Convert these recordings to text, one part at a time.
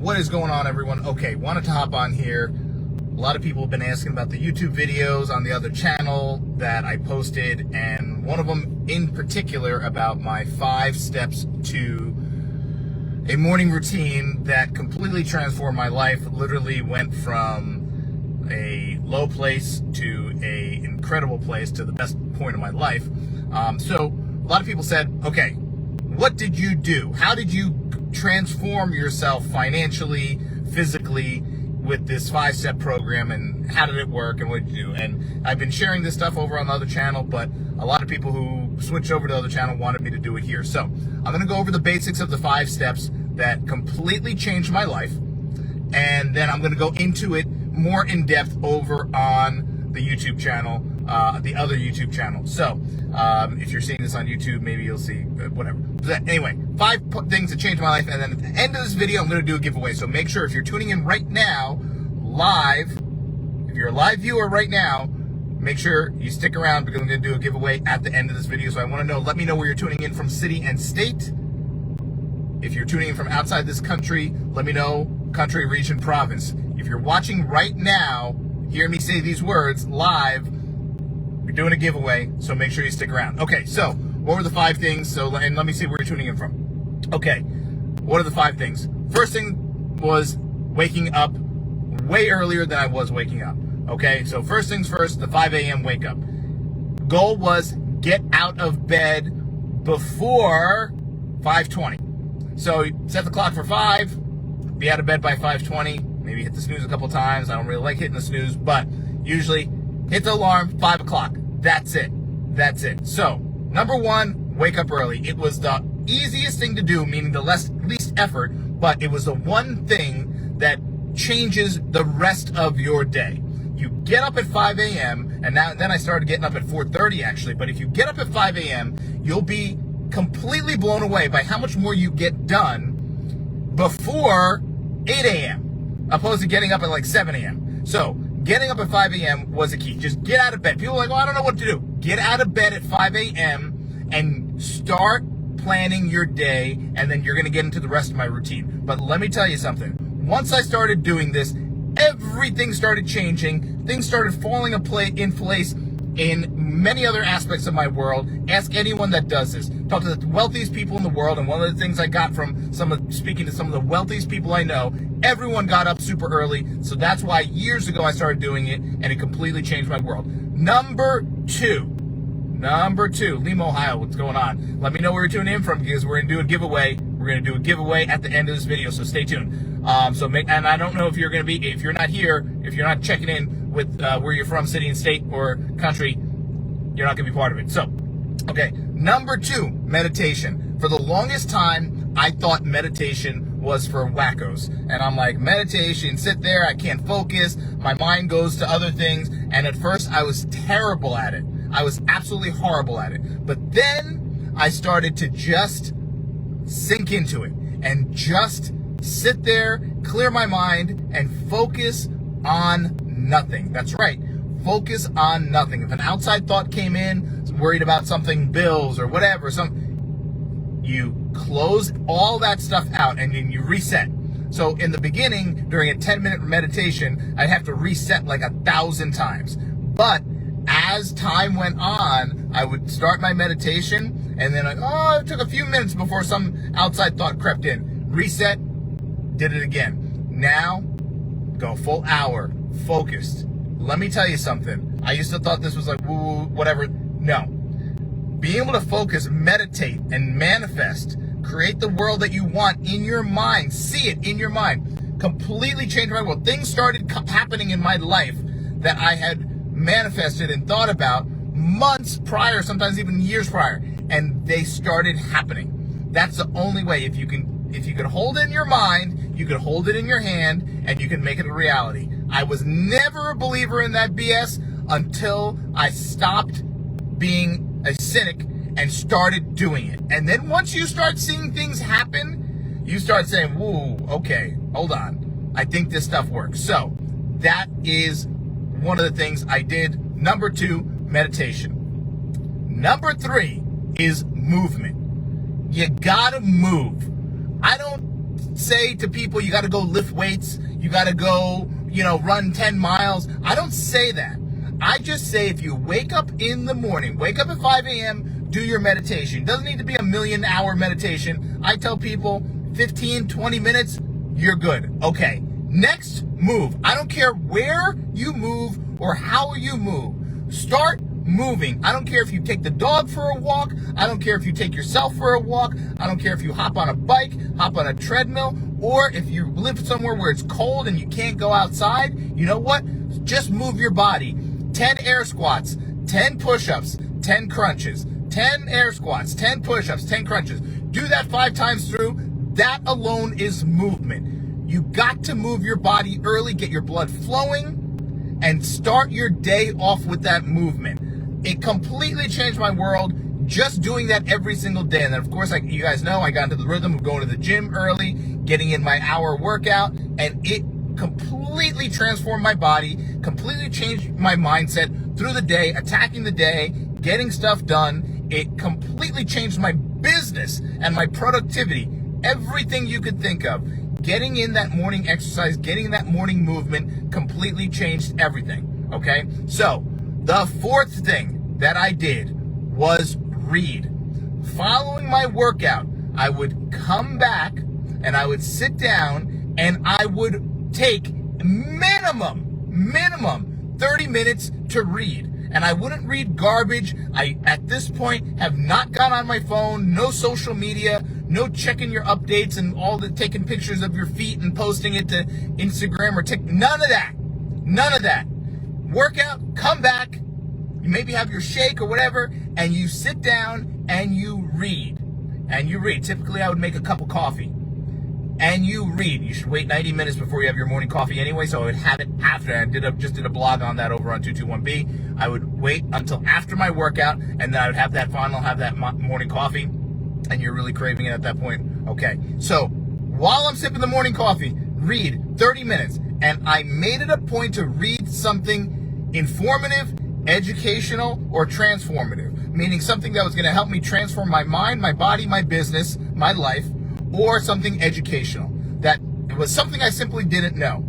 What is going on, everyone? Okay, wanted to hop on here. A lot of people have been asking about the YouTube videos on the other channel that I posted, and one of them in particular about my 5 steps to a morning routine that completely transformed my life. Literally went from a low place to a incredible place to the best point of my life. So a lot of people said, okay, what did you do? How did you transform yourself financially, physically with this 5-step program, and how did it work, and what did you do? And I've been sharing this stuff over on the other channel, but a lot of people who switched over to the other channel wanted me to do it here. So I'm going to go over the basics of the 5 steps that completely changed my life, and then I'm going to go into it more in depth over on the YouTube channel, the other YouTube channel. So if you're seeing this on YouTube, maybe you'll see whatever. But anyway, 5 things that changed my life, and then at the end of this video, I'm going to do a giveaway. So make sure if you're tuning in right now, live, if you're a live viewer right now, make sure you stick around because I'm going to do a giveaway at the end of this video. So I want to know, let me know where you're tuning in from, city and state. If you're tuning in from outside this country, let me know country, region, province. If you're watching right now, hear me say these words live, we're doing a giveaway, so make sure you stick around. Okay, so what were the 5 things? And let me see where you're tuning in from. Okay, what are the 5 things? First thing was waking up way earlier than I was waking up. Okay, so first things first, the 5 a.m. wake up. Goal was get out of bed before 5:20. So set the clock for 5, be out of bed by 5:20. Maybe hit the snooze a couple times. I don't really like hitting the snooze, but usually hit the alarm, 5 o'clock. That's it. That's it. So, number 1, wake up early. It was the easiest thing to do, meaning the least effort, but it was the one thing that changes the rest of your day. You get up at 5 a.m., and then I started getting up at 4:30 actually, but if you get up at 5 a.m., you'll be completely blown away by how much more you get done before 8 a.m. opposed to getting up at like 7 a.m. So getting up at 5 a.m. was a key. Just get out of bed. People are like, well, I don't know what to do. Get out of bed at 5 a.m. and start planning your day, and then you're going to get into the rest of my routine. But let me tell you something. Once I started doing this, everything started changing. Things started falling in place in many other aspects of my world. Ask anyone that does this. Talk to the wealthiest people in the world, and one of the things I got from speaking to some of the wealthiest people I know, everyone got up super early. So that's why years ago I started doing it, and it completely changed my world. Number 2, Lima, Ohio, what's going on? Let me know where you're tuning in from, because we're going to do a giveaway. We're going to do a giveaway at the end of this video, so stay tuned. And I don't know if you're going to be, if you're not here, if you're not checking in with where you're from, city and state or country, you're not going to be part of it. So, okay, number 2, meditation. For the longest time, I thought meditation was for wackos. And I'm like, meditation, sit there, I can't focus, my mind goes to other things. And at first, I was terrible at it. I was absolutely horrible at it. But then I started to just sink into it and just sit there, clear my mind, and focus on nothing. That's right. Focus on nothing. If an outside thought came in, worried about something, bills or whatever, you close all that stuff out and then you reset. So in the beginning, during a 10-minute meditation, I'd have to reset like 1,000 times. But as time went on, I would start my meditation, and then it took a few minutes before some outside thought crept in. Reset, did it again. Now, go full hour, focused. Let me tell you something. I used to thought this was like woo, whatever. No. Being able to focus, meditate, and manifest, create the world that you want in your mind, see it in your mind, completely changed my world. Things started happening in my life that I had manifested and thought about months prior, sometimes even years prior, and they started happening. That's the only way. If you can hold it in your mind, you can hold it in your hand, and you can make it a reality. I was never a believer in that BS until I stopped being a cynic and started doing it. And then once you start seeing things happen, you start saying, whoa, okay, hold on. I think this stuff works. So that is one of the things I did. Number 2, meditation. Number 3 is movement. You gotta move. I don't say to people, you got to go lift weights, you got to go, run 10 miles. I don't say that. I just say if you wake up in the morning, wake up at 5 a.m., do your meditation. It doesn't need to be a 1,000,000-hour meditation. I tell people 15, 20 minutes, you're good. Okay, next, move. I don't care where you move or how you move. Start moving. I don't care if you take the dog for a walk. I don't care if you take yourself for a walk. I don't care if you hop on a bike, hop on a treadmill, or if you live somewhere where it's cold and you can't go outside. You know what? Just move your body. 10 air squats, 10 push-ups, 10 crunches. 10 air squats, 10 push-ups, 10 crunches. Do that 5 times through. That alone is movement. You got to move your body early, get your blood flowing, and start your day off with that movement. It completely changed my world just doing that every single day. And then, of course, you guys know, I got into the rhythm of going to the gym early, getting in my hour workout, and it completely transformed my body, completely changed my mindset through the day, attacking the day, getting stuff done. It completely changed my business and my productivity, everything you could think of. Getting in that morning exercise, getting that morning movement completely changed everything, okay? So, the fourth thing that I did was read. Following my workout, I would come back and I would sit down and I would take minimum 30 minutes to read. And I wouldn't read garbage. I, at this point, have not gone on my phone, no social media, no checking your updates and all the taking pictures of your feet and posting it to Instagram or TikTok. None of that. None of that. Workout, come back, you maybe have your shake or whatever, and you sit down and you read. And you read. Typically, I would make a cup of coffee. And you read. You should wait 90 minutes before you have your morning coffee anyway, so I would have it after. I just did a blog on that over on 221B. I would wait until after my workout, and then I would have that morning coffee, and you're really craving it at that point. Okay, so while I'm sipping the morning coffee, read 30 minutes. And I made it a point to read something informative, educational, or transformative, meaning something that was going to help me transform my mind, my body, my business, my life, or something educational. That was something I simply didn't know.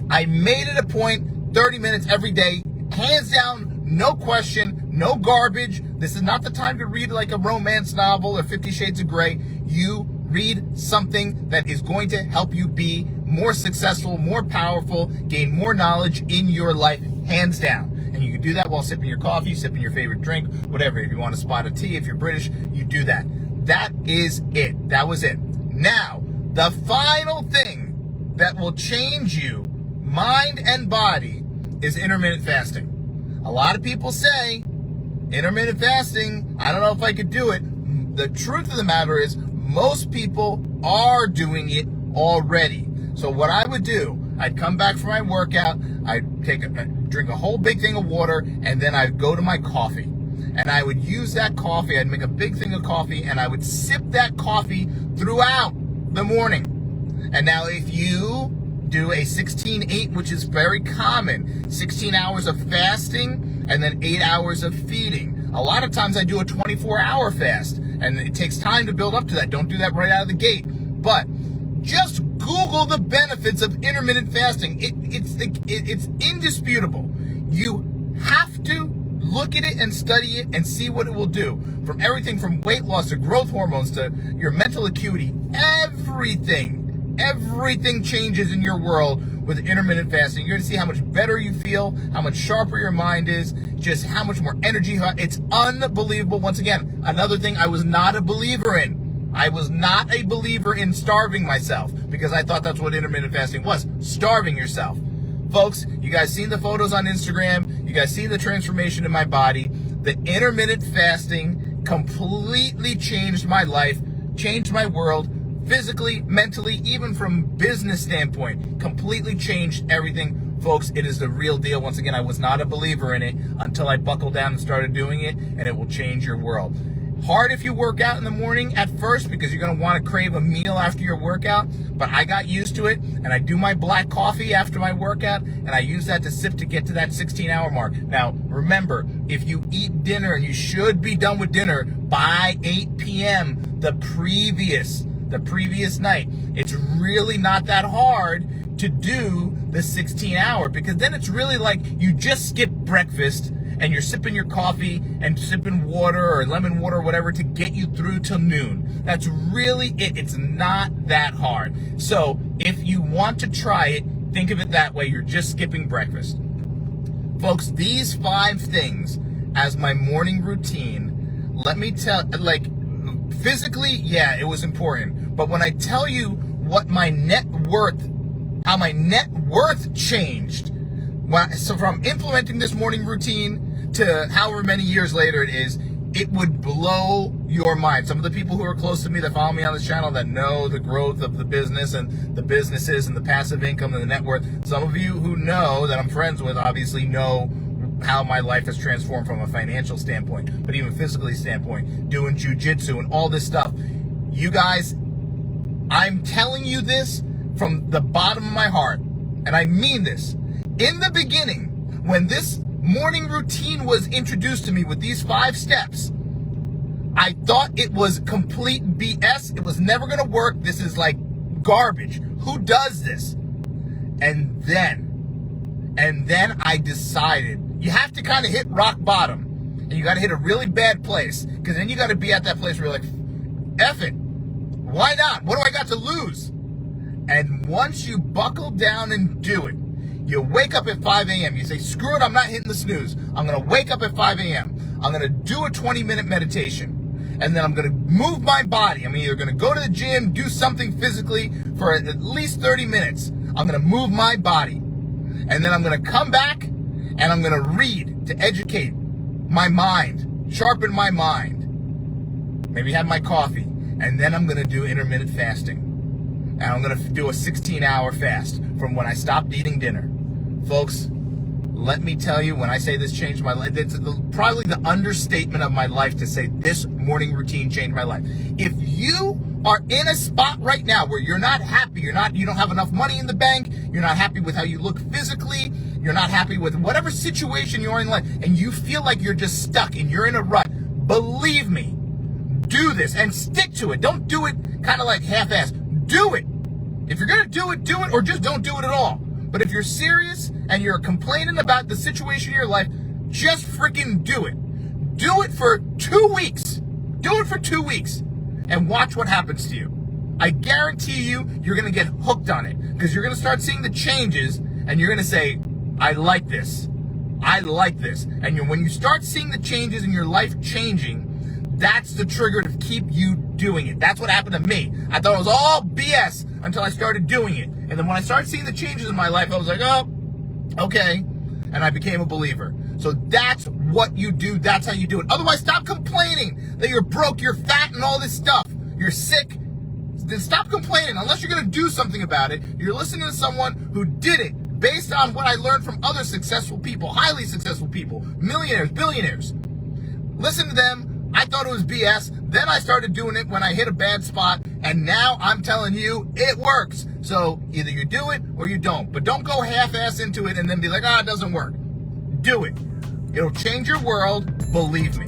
I made it a point, 30 minutes every day, hands down, no question, no garbage. This is not the time to read like a romance novel or 50 Shades of Grey. You read something that is going to help you be more successful, more powerful, gain more knowledge in your life, hands down. And you can do that while sipping your coffee, sipping your favorite drink, whatever. If you want a spot of tea, if you're British, you do that. That is it. That was it. Now, the final thing that will change you, mind and body, is intermittent fasting. A lot of people say, intermittent fasting, I don't know if I could do it. The truth of the matter is, most people are doing it already. So what I would do, I'd come back from my workout, I'd drink a whole big thing of water, and then I'd go to my coffee. And I would use that coffee, I'd make a big thing of coffee, and I would sip that coffee throughout the morning. And now if you do a 16-8, which is very common, 16 hours of fasting and then 8 hours of feeding. A lot of times I do a 24-hour fast, and it takes time to build up to that. Don't do that right out of the gate. But just Google the benefits of intermittent fasting. It's indisputable. You have to look at it and study it and see what it will do. From everything from weight loss to growth hormones to your mental acuity, everything changes in your world with intermittent fasting. You're going to see how much better you feel, how much sharper your mind is, just how much more energy. It's unbelievable. Once again, another thing I was not a believer in. I was not a believer in starving myself because I thought that's what intermittent fasting was, starving yourself. Folks, you guys seen the photos on Instagram. You guys seen the transformation in my body. The intermittent fasting completely changed my life, changed my world, physically, mentally, even from business standpoint, completely changed everything. Folks, it is the real deal. Once again, I was not a believer in it until I buckled down and started doing it, and it will change your world. Hard if you work out in the morning at first because you're going to want to crave a meal after your workout, but I got used to it, and I do my black coffee after my workout, and I use that to sip to get to that 16-hour mark. Now, remember, if you eat dinner, and you should be done with dinner by 8 p.m. the previous the previous night. It's really not that hard to do the 16-hour, because then it's really like you just skip breakfast and you're sipping your coffee and sipping water or lemon water or whatever to get you through till noon. That's really it. It's not that hard. So if you want to try it, think of it that way. You're just skipping breakfast. Folks, these 5 things as my morning routine, let me tell, like, physically, yeah, it was important. But when I tell you what my net worth, how my net worth changed, so from implementing this morning routine to however many years later it is, it would blow your mind. Some of the people who are close to me that follow me on this channel that know the growth of the business and the businesses and the passive income and the net worth, some of you who know that I'm friends with obviously know how my life has transformed from a financial standpoint, but even physically standpoint, doing jujitsu and all this stuff. You guys, I'm telling you this from the bottom of my heart, and I mean this. In the beginning, when this morning routine was introduced to me with these 5 steps, I thought it was complete BS. It was never going to work. This is like garbage. Who does this? And then I decided you have to kind of hit rock bottom, and you got to hit a really bad place, because then you got to be at that place where you're like, F it. Why not? What do I got to lose? And once you buckle down and do it, you wake up at 5 a.m. You say, screw it, I'm not hitting the snooze. I'm going to wake up at 5 a.m. I'm going to do a 20-minute meditation. And then I'm going to move my body. I'm either going to go to the gym, do something physically for at least 30 minutes. I'm going to move my body. And then I'm going to come back and I'm going to read to educate my mind, sharpen my mind. Maybe have my coffee. And then I'm going to do intermittent fasting. And I'm going to do a 16-hour fast from when I stopped eating dinner. Folks, let me tell you, when I say this changed my life, it's probably the understatement of my life to say this morning routine changed my life. If you are in a spot right now where you're not happy, you don't have enough money in the bank, you're not happy with how you look physically, you're not happy with whatever situation you're in life, and you feel like you're just stuck and you're in a rut, believe me, do this and stick to it. Don't do it kind of like half-ass. Do it. If you're going to do it, or just don't do it at all. But if you're serious and you're complaining about the situation in your life, just freaking do it. Do it for 2 weeks. Do it for 2 weeks and watch what happens to you. I guarantee you, you're going to get hooked on it, because you're going to start seeing the changes and you're going to say, I like this. I like this. And when you start seeing the changes in your life changing, that's the trigger to keep you doing it. That's what happened to me. I thought it was all BS until I started doing it. And then when I started seeing the changes in my life, I was like, oh, okay. And I became a believer. So that's what you do. That's how you do it. Otherwise, stop complaining that you're broke, you're fat, and all this stuff. You're sick. Then stop complaining. Unless you're going to do something about it, you're listening to someone who did it based on what I learned from other successful people, highly successful people, millionaires, billionaires. Listen to them. I thought it was BS. Then I started doing it when I hit a bad spot. And now I'm telling you, it works. So either you do it or you don't. But don't go half-ass into it and then be like, it doesn't work. Do it. It'll change your world. Believe me.